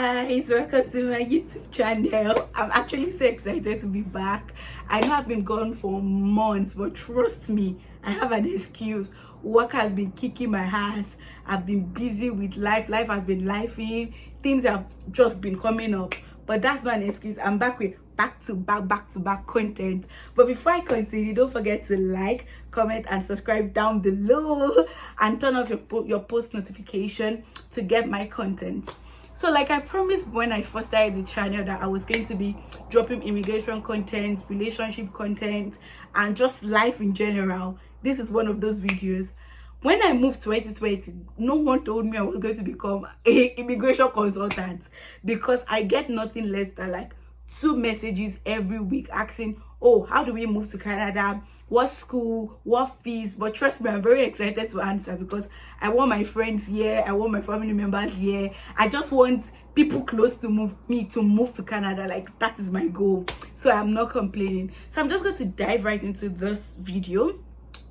Guys, welcome to my YouTube channel. I'm actually so excited to be back. I know I've been gone for months, but trust me, I have an excuse. Work has been kicking my ass. I've been busy with life has been lifing. Things have just been coming up, but that's not an excuse. I'm back with back to back content. But before I continue, don't forget to like, comment and subscribe down below and turn off your post notification to get my content. So like I promised when I first started the channel that I was going to be dropping immigration content, relationship content and just life in general. This is one of those videos. When I moved to 2020, no one told me I was going to become an immigration consultant, because I get nothing less than like 2 messages every week asking, oh, how do we move to Canada, what school, what fees? But trust me, I'm very excited to answer, because I want my friends here, I want my family members here. I just want people close to me to move to Canada. Like, that is my goal, so I'm not complaining. So I'm just going to dive right into this video.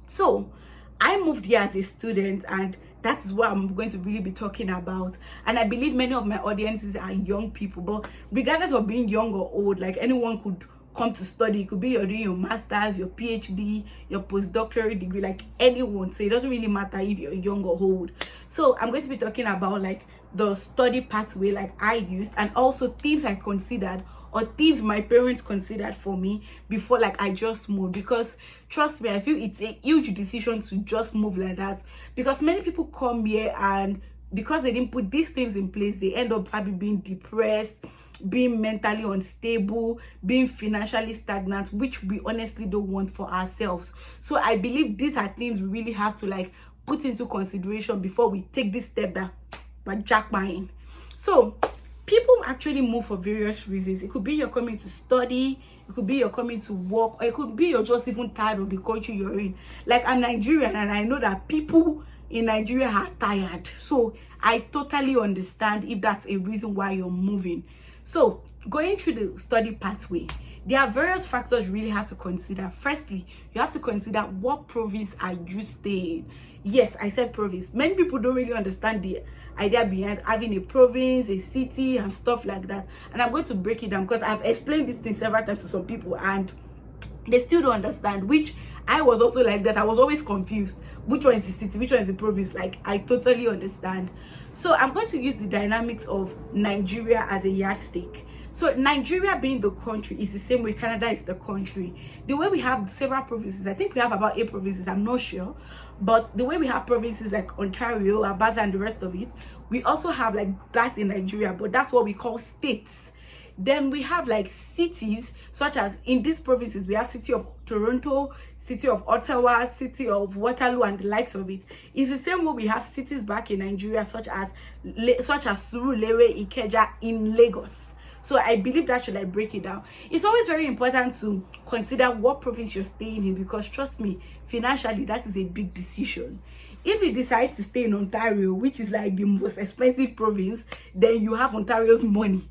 So I moved here as a student, and that is what I'm going to really be talking about. And I believe many of my audiences are young people, but regardless of being young or old, like anyone could come to study. It could be you're doing your master's, your PhD, your postdoctoral degree, like anyone. So it doesn't really matter if you're young or old. So I'm going to be talking about like the study pathway like I used, and also things I considered or things my parents considered for me before like I just moved. Because trust me, I feel it's a huge decision to just move like that, because many people come here and because they didn't put these things in place, they end up probably being depressed, being mentally unstable, being financially stagnant, which we honestly don't want for ourselves. So I believe these are things we really have to like put into consideration before we take this step that jack mine. So people actually move for various reasons. It could be you're coming to study, it could be you're coming to work, or it could be you're just even tired of the country you're in. Like, I'm Nigerian and I know that people in Nigeria are tired. So I totally understand if that's a reason why you're moving. So going through the study pathway, there are various factors you really have to consider. Firstly, you have to consider what province are you staying. Yes, I said province. Many people don't really understand the idea behind having a province, a city and stuff like that. And I'm going to break it down, because I've explained this thing several times to some people and they still don't understand, which I was also like that. I was always confused. Which one is the city? Which one is the province? Like, I totally understand. So I'm going to use the dynamics of Nigeria as a yardstick. So Nigeria being the country is the same way Canada is the country. The way we have several provinces, I think we have about 8 provinces, I'm not sure. But the way we have provinces like Ontario, Alberta and the rest of it, we also have like that in Nigeria, but that's what we call states. Then we have like cities, such as in these provinces, we have city of Toronto, city of Ottawa, city of Waterloo and the likes of it. It's the same way we have cities back in Nigeria, such as Surulere, Ikeja in Lagos. So I believe that should like break it down. It's always very important to consider what province you're staying in, because trust me, financially that is a big decision. If you decide to stay in Ontario, which is like the most expensive province, then you have Ontario's money.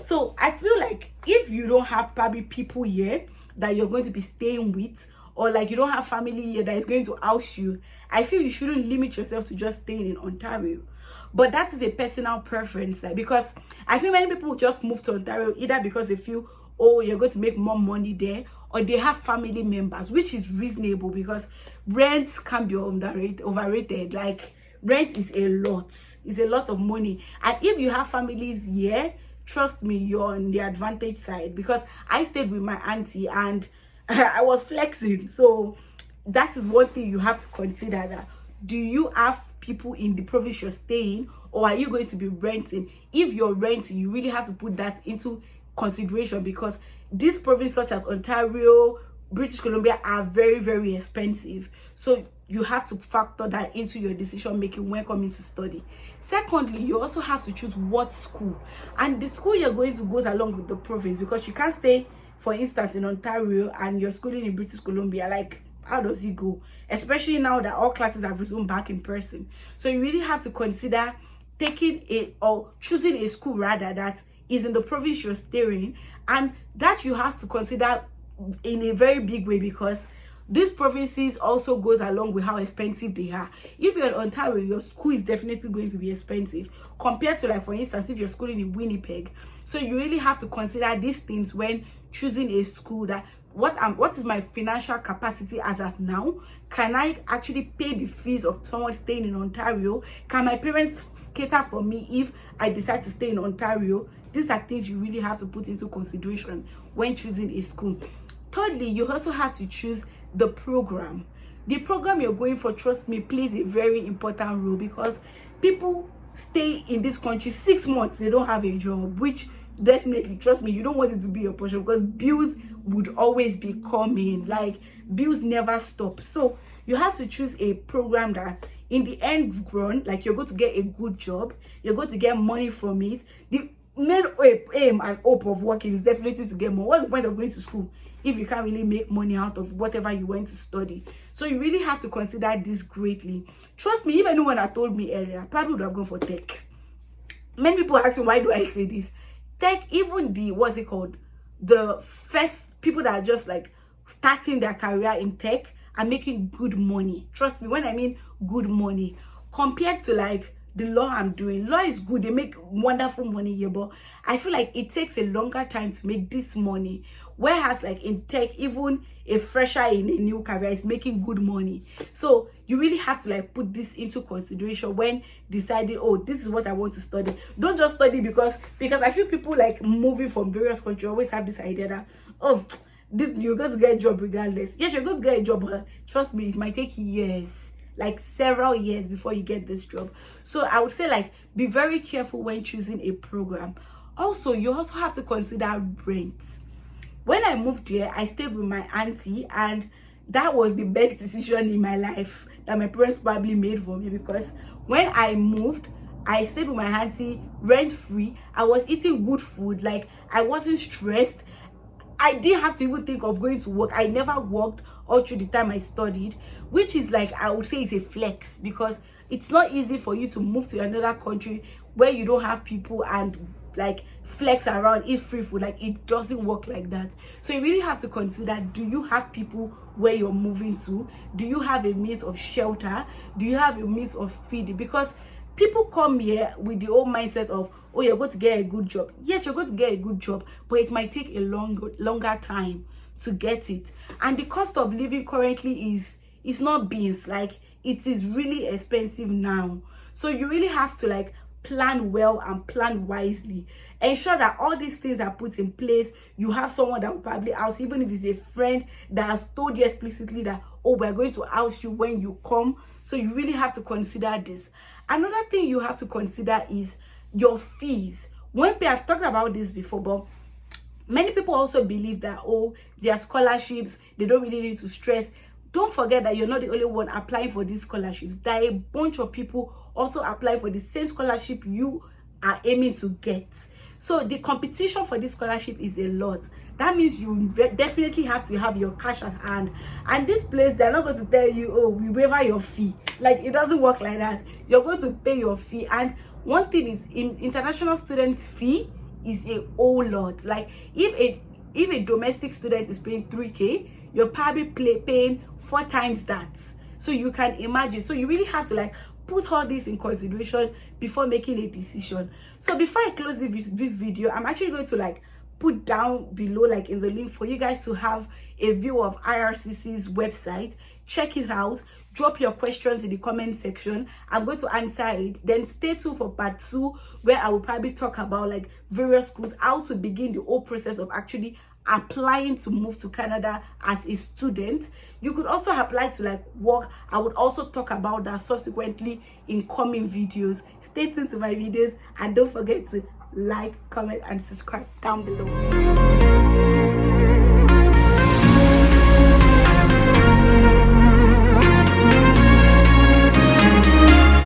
So I feel like if you don't have probably people here that you're going to be staying with, or like you don't have family here that is going to house you, I feel you shouldn't limit yourself to just staying in Ontario. But that is a personal preference, like, because I feel many people just move to Ontario either because they feel, oh, you're going to make more money there, or they have family members, which is reasonable, because rents can be overrated. Like, rent is a lot of money. And if you have families here, trust me, you're on the advantage side, because I stayed with my auntie and I was flexing. So that is one thing you have to consider, that do you have people in the province you're staying, or are you going to be renting? If you're renting, you really have to put that into consideration, because these provinces such as Ontario, British Columbia are very, very expensive. So you have to factor that into your decision making when coming to study. Secondly, you also have to choose what school, and the school you're going to goes along with the province, because you can't stay, for instance, in Ontario and you're schooling in British Columbia. Like, how does it go? Especially now that all classes have resumed back in person. So you really have to consider choosing a school rather that is in the province you're staying, and that you have to consider in a very big way, because These provinces also goes along with how expensive they are. If you're in Ontario, your school is definitely going to be expensive compared to, like, for instance, if you're schooling in Winnipeg. So you really have to consider these things when choosing a school. That what is my financial capacity as at now? Can I actually pay the fees of someone staying in Ontario? Can my parents cater for me if I decide to stay in Ontario? These are things you really have to put into consideration when choosing a school. Thirdly, you also have to choose the program. The program you're going for, trust me, plays a very important role, because people stay in this country 6 months, they don't have a job, which definitely, trust me, you don't want it to be your portion, because bills would always be coming. Like, bills never stop. So you have to choose a program that in the end run, like, you're going to get a good job, you're going to get money from it. The main aim and hope of working is definitely to get more. What's the point of going to school if you can't really make money out of whatever you went to study? So you really have to consider this greatly. Trust me, if anyone had told me earlier, I probably would have gone for tech. Many people ask me, why do I say this? Tech, even the, what's it called, the first people that are just like starting their career in tech are making good money. Trust me, when I mean good money, compared to like the law I'm doing. Law is good, they make wonderful money here, but I feel like it takes a longer time to make this money. Whereas like in tech, even a fresher in a new career is making good money. So you really have to like put this into consideration when deciding, oh, this is what I want to study. Don't just study because I feel people like moving from various countries always have this idea that, oh, this, you're going to get a job regardless. Yes, you're going to get a job, but trust me, it might take years, like several years before you get this job. So I would say, like, be very careful when choosing a program. Also, you also have to consider rent. When I moved here, I stayed with my auntie, and that was the best decision in my life that my parents probably made for me, because when I moved, I stayed with my auntie rent free. I was eating good food, like I wasn't stressed. I didn't have to even think of going to work. I never worked all through the time I studied, which is like, I would say it's a flex, because it's not easy for you to move to another country where you don't have people and like flex around, eat free food. Like, it doesn't work like that. So you really have to consider, do you have people where you're moving to? Do you have a means of shelter? Do you have a means of feeding? Because people come here with the whole mindset of, oh, you're going to get a good job. Yes, you're going to get a good job, but it might take a longer time to get it. And the cost of living currently is not beans. Like, it is really expensive now. So you really have to like plan well and plan wisely. Ensure that all these things are put in place. You have someone that will probably house, even if it's a friend that has told you explicitly that, oh, we're going to house you when you come. So you really have to consider this. Another thing you have to consider is your fees. I've talked about this before, but many people also believe that, oh, their scholarships, they don't really need to stress. Don't forget that you're not the only one applying for these scholarships. There are a bunch of people also applying for the same scholarship you are aiming to get. So the competition for this scholarship is a lot. That means you definitely have to have your cash at hand. And this place, they're not going to tell you, oh, we waiver your fee. Like, it doesn't work like that. You're going to pay your fee. And one thing is, in international student fee is a whole lot. Like, if a domestic student is paying 3K, you're probably paying 4 times that. So you can imagine. So you really have to like put all this in consideration before making a decision. So before I close this video, I'm actually going to like put down below, like in the link, for you guys to have a view of IRCC's website. Check it out. Drop your questions in the comment section. I'm going to answer it. Then stay tuned for part 2, where I will probably talk about like various schools, how to begin the whole process of actually applying to move to Canada as a student. You could also apply to like work. I would also talk about that subsequently in coming videos. Stay tuned to my videos, and don't forget to like, comment, and subscribe down below.